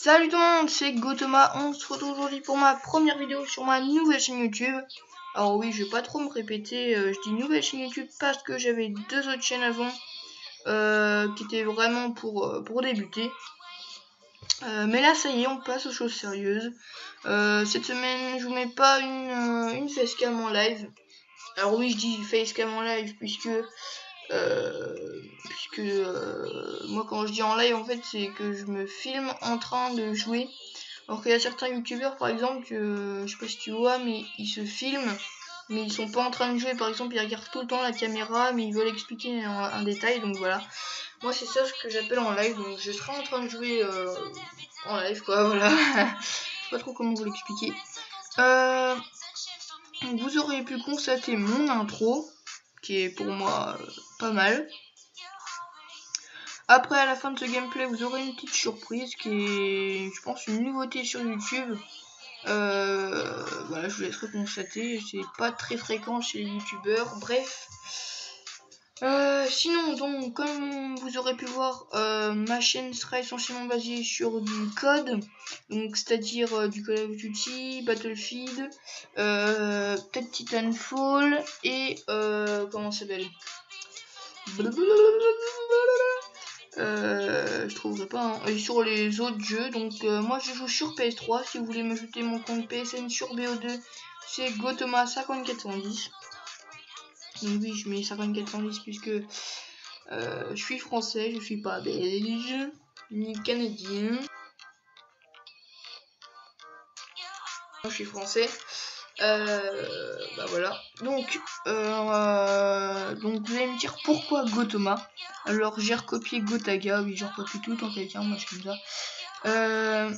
Salut tout le monde, c'est Gotoma. On se retrouve aujourd'hui pour ma première vidéo sur ma nouvelle chaîne YouTube. Alors oui, je vais pas trop me répéter, je dis nouvelle chaîne YouTube parce que j'avais deux autres chaînes avant qui étaient vraiment pour débuter. Mais là ça y est, on passe aux choses sérieuses. Cette semaine je vous mets pas une facecam en live. Alors oui, je dis facecam en live puisque moi quand je dis en live en fait c'est que je me filme en train de jouer, alors qu'il y a certains youtubeurs par exemple que je sais pas si tu vois, mais ils se filment mais ils sont pas en train de jouer. Par exemple, ils regardent tout le temps la caméra mais ils veulent expliquer un détail. Donc voilà, moi c'est ça ce que j'appelle en live. Donc je serai en train de jouer en live quoi, voilà. Je sais pas trop comment vous l'expliquer. Vous auriez pu constater mon intro qui est pour moi pas mal. Après, à la fin de ce gameplay, vous aurez une petite surprise qui est, je pense, une nouveauté sur YouTube. Voilà, je vous laisserai constater. C'est pas très fréquent chez les youtubeurs. Bref. Sinon, donc, comme vous aurez pu voir, ma chaîne sera essentiellement basée sur du code. Donc, c'est-à-dire du Call of Duty, Battlefield, peut-être Titanfall et comment ça s'appelle ? Je trouverai pas hein. Et sur les autres jeux. Donc moi je joue sur PS3. Si vous voulez me jeter mon compte PSN sur BO2, c'est Gotoma 5410. Donc oui, je mets 5410 puisque je suis français, je suis pas belge ni canadien. Je suis français. Bah voilà. Donc vous allez me dire pourquoi Gotoma. Alors j'ai recopié Gotaga, oui j'ai recopié tout en quelqu'un, moi je suis comme ça.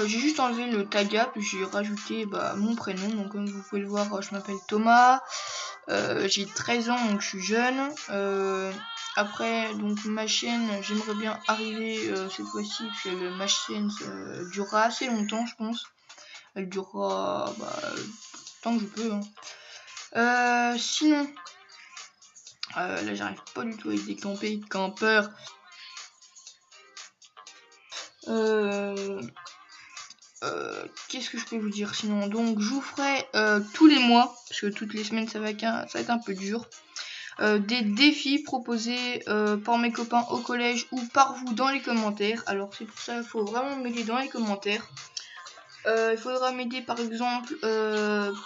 J'ai juste enlevé le taga puis j'ai rajouté mon prénom. Donc comme vous pouvez le voir, je m'appelle Thomas. J'ai 13 ans donc je suis jeune. Après donc ma chaîne, j'aimerais bien arriver cette fois-ci que ma chaîne durera assez longtemps je pense. Elle durera tant que je peux hein. Sinon là j'arrive pas du tout à décamper campeur. Qu'est-ce que je peux vous dire sinon? Donc je vous ferai tous les mois, parce que toutes les semaines ça va être un peu dur, des défis proposés par mes copains au collège ou par vous dans les commentaires. Alors c'est pour ça qu'il faut vraiment m'aider dans les commentaires. Il faudra m'aider par exemple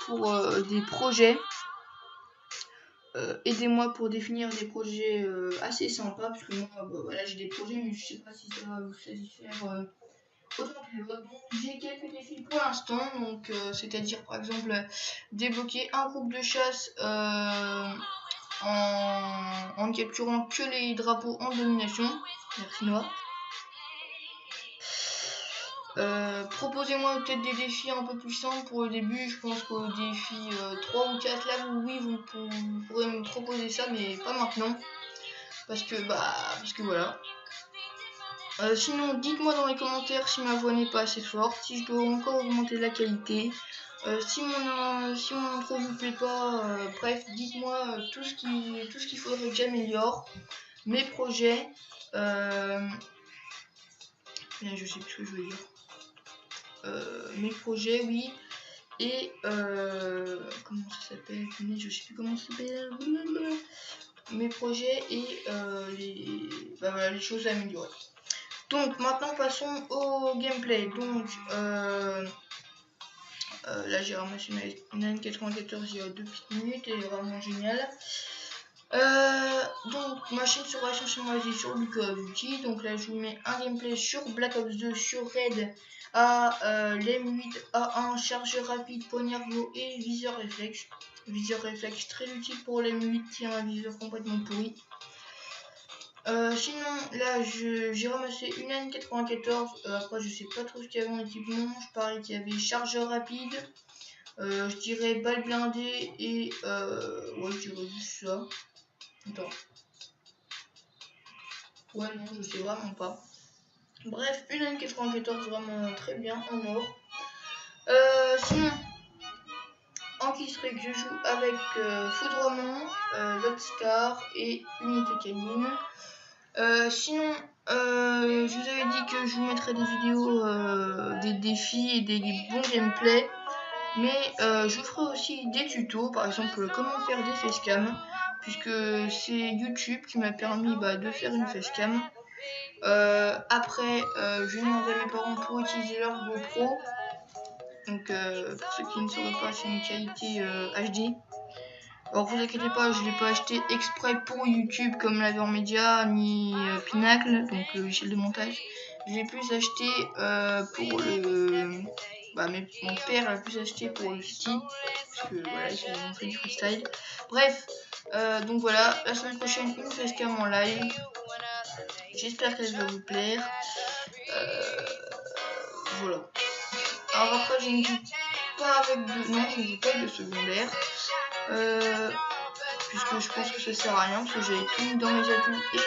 pour des projets. Aidez-moi pour définir des projets assez sympas, parce que moi voilà, j'ai des projets mais je sais pas si ça va vous satisfaire autant que les autres. Donc j'ai quelques défis pour l'instant, donc c'est-à-dire par exemple débloquer un groupe de chasse en capturant que les drapeaux en domination. Merci Noah. Proposez-moi peut-être des défis un peu plus simples pour le début. Je pense qu'au défi 3 ou 4 là, oui, vous pourrez me proposer ça, mais pas maintenant. Parce que voilà. Sinon, dites-moi dans les commentaires si ma voix n'est pas assez forte, si je dois encore augmenter la qualité, si mon intro vous plaît pas, bref, dites-moi tout ce qu'il faudrait que j'améliore, mes projets, je sais plus ce que je veux dire. Mes projets, oui, et comment ça s'appelle, je sais plus comment ça s'appelle, mes projets et les choses à améliorer. Donc maintenant passons au gameplay. Donc là j'ai ramassé une N94 il y a 2 petites minutes, elle est vraiment géniale. Donc ma chaîne sera essentiellement basée sur du Call of Duty. Donc là je vous mets un gameplay sur Black Ops 2 sur Raid à l'M8 A1, chargeur rapide, poignard bleu et viseur réflexe. Viseur réflexe très utile pour l'M8 qui a un viseur complètement pourri. Sinon là j'ai ramassé une N94, après je sais pas trop ce qu'il y avait en équipement, je parlais qu'il y avait chargeur rapide, je dirais balle blindée et ouais je dirais juste ça. Attends. Ouais non je sais vraiment pas. Bref, une N94 vraiment très bien en or. Sinon en killstreak je joue avec Foudrement, Lotstar et Unité Canine. Sinon je vous avais dit que je vous mettrais des vidéos, des défis et des bons gameplays. Mais je ferai aussi des tutos, par exemple comment faire des facecam, puisque c'est YouTube qui m'a permis de faire une facecam. Après, je demandé à mes parents pour utiliser leur GoPro. Donc pour ceux qui ne sauraient pas, c'est une qualité HD. Alors vous inquiétez pas, je ne l'ai pas acheté exprès pour YouTube comme l'Aver Media ni Pinacle, donc le logiciel de montage. Je l'ai plus acheté pour le... mon père l'a plus acheté pour le ski, parce que voilà, il s'est montré du freestyle. Bref, donc voilà, la semaine prochaine, une facecam en live. J'espère qu'elle va vous plaire. Voilà. Alors après, je ne joue pas avec de... Non, je ne joue pas avec de secondaire. Puisque je pense que ça sert à rien, parce que j'ai tout mis dans mes atouts et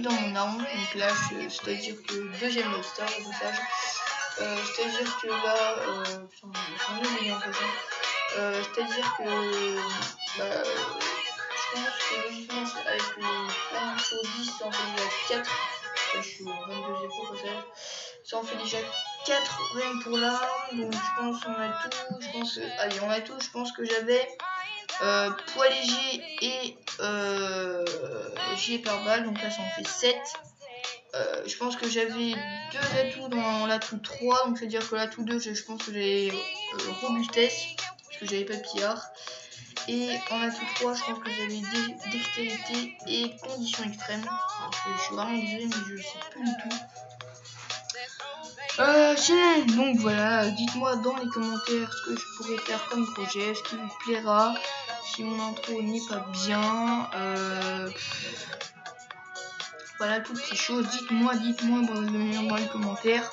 dans mon arme. Donc là, c'est-à-dire que deuxième monster au passage. C'est-à-dire que là, c'est-à-dire que je pense que logiquement avec le 1 sur 10, ça en fait déjà 4. Là, je suis au 22e au passage. Ça en fait déjà 4 rien pour l'arme. Donc je pense qu'on a tout. Je pense que. Allez, on a tout. Je pense que j'avais poids léger et gilet pare-balles. Donc là, ça en fait 7. Je pense que j'avais 2 atouts dans l'atout 3, donc c'est à dire que l'atout 2, je pense que j'ai robustesse, parce que j'avais pas de pillard. Et en atout 3, je pense que j'avais dextérité et conditions extrêmes. Donc, je suis vraiment désolée, mais je sais plus du tout. Sinon, donc voilà, dites-moi dans les commentaires ce que je pourrais faire comme projet, ce qui vous plaira, si mon intro n'est pas bien. Voilà, toutes ces choses, dites-moi dans les commentaires.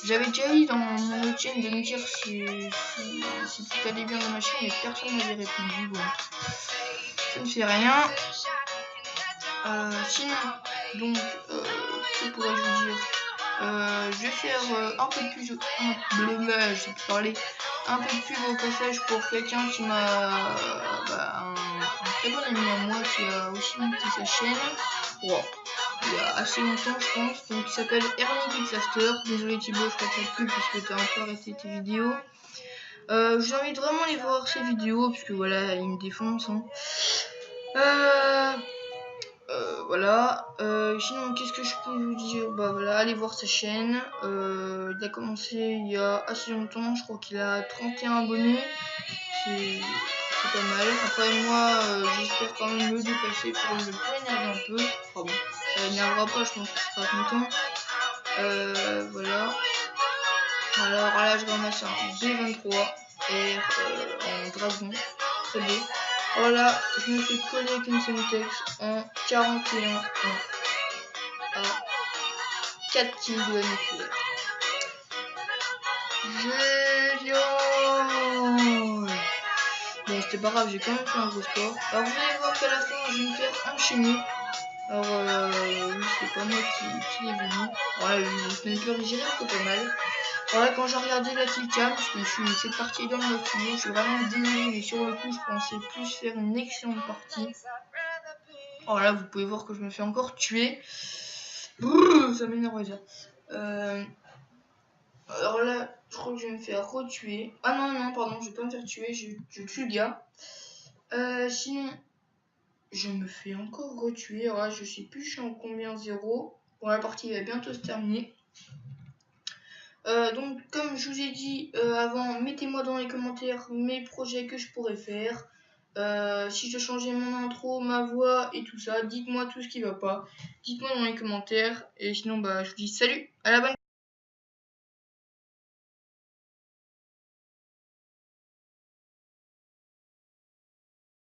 J'avais déjà dit dans mon autre chaîne de me dire si tout allait bien dans ma chaîne, mais personne n'avait répondu. Bon, ça ne fait rien. Sinon, donc, que pourrais-je vous dire? Je vais faire un peu de pub, un peu de pub au passage pour quelqu'un qui m'a, un très bon ami à moi qui a aussi monté sa chaîne. Wow. Il y a assez longtemps je pense, donc il s'appelle Ernie Disaster. Désolé Thibaut, je ferai pas de pub parce que t'as un peu arrêté tes vidéos. Je vous invite vraiment à aller voir ses vidéos parce que voilà, il me défonce. Hein. Voilà. Sinon, qu'est-ce que je peux vous dire? Voilà, allez voir sa chaîne. Il a commencé il y a assez longtemps, je crois qu'il a 31 abonnés. C'est pas mal. Après moi, j'espère quand même le dépasser pour le énerver un peu. Enfin bon, ça l'énervera pas, je pense qu'il sera content. Voilà. Alors là, je ramasse un B23 en dragon. Très beau. Voilà, je me fais coller avec une Semtex en 41 à 4 kg de nucléaire. Génial! Bon, c'était pas grave, j'ai quand même fait un gros score. Alors vous allez voir qu'à la fin, je vais me faire enchaîner. Alors, oui, c'est pas moi qui l'ai venu. Ouais, le sniper, j'ai un peu pas mal. Voilà, quand j'ai regardé la killcam, parce que cette partie est dans le studio, je suis vraiment désolé, mais sur le coup, je pensais plus faire une excellente partie. Alors là, vous pouvez voir que je me fais encore tuer. Brrr, ça m'énerve déjà. Alors là, je crois que je vais me faire retuer. Ah non, pardon, je vais pas me faire tuer, je tue le gars. Sinon, je me fais encore retuer. Alors là, je sais plus, je suis en combien 0. Bon, la partie va bientôt se terminer. Donc, comme je vous ai dit avant, mettez-moi dans les commentaires mes projets que je pourrais faire. Si je dois changer mon intro, ma voix et tout ça, dites-moi tout ce qui va pas. Dites-moi dans les commentaires. Et sinon, je vous dis salut, à la bonne.